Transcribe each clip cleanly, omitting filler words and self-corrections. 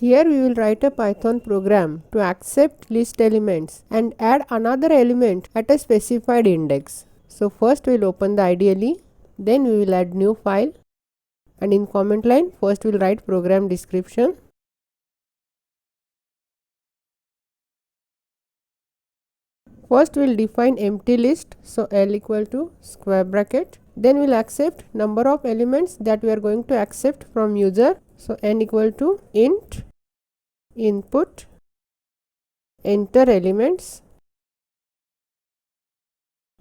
Here we will write a Python program to accept list elements and add another element at a specified index. So first we will open the IDLE, then we will add new file, and in comment line first we will write program description. First we will define empty list, so L equal to square bracket. Then we will accept number of elements that we are going to accept from user, so n equal to int input enter elements.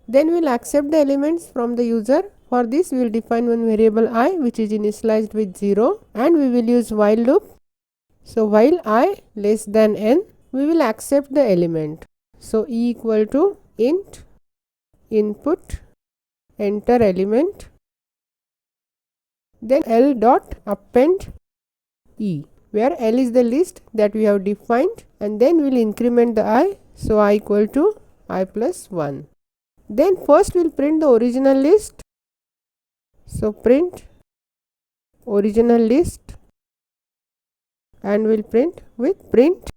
Then we will accept the elements from the user. For this we will define one variable I, which is initialized with 0, and we will use while loop. So while I less than n, we will accept the element. So E equal to int input enter element, then L dot append E, where L is the list that we have defined, and then we will increment the I, so I equal to I plus 1. Then first we will print the original list, so print original list, and we will print with print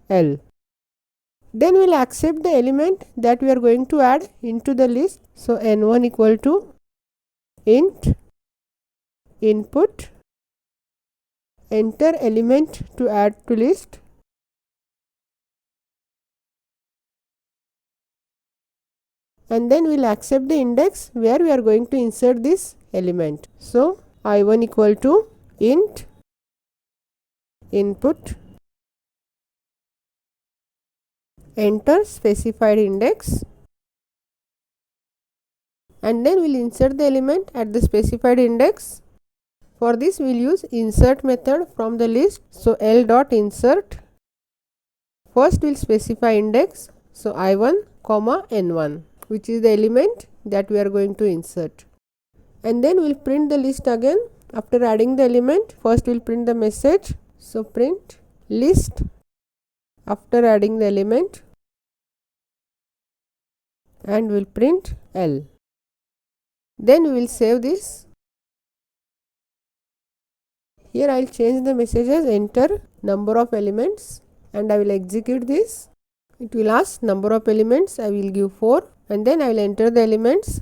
L. Then we will accept the element that we are going to add into the list, so n1 equal to int input enter element to add to list, and then we will accept the index where we are going to insert this element. So I1 equal to int input enter specified index, and then we will insert the element at the specified index. For this we will use insert method from the list, so L dot insert. First we will specify index, so I1 comma n1, which is the element that we are going to insert, and then we will print the list again. After adding the element, first we will print the message, so print list after adding the element, and we will print L. Then we will save this. Here I will change the message as enter number of elements, and I will execute this. It will ask number of elements, I will give 4, and then I will enter the elements.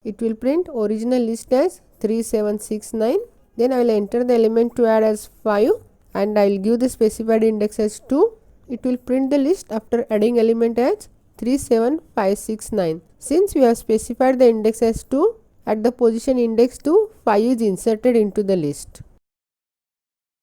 It will print original list as 3769. Then I will enter the element to add as 5, and I will give the specified index as 2. It will print the list after adding element as 37569. Since we have specified the index as 2, at the position index 2, 5 is inserted into the list.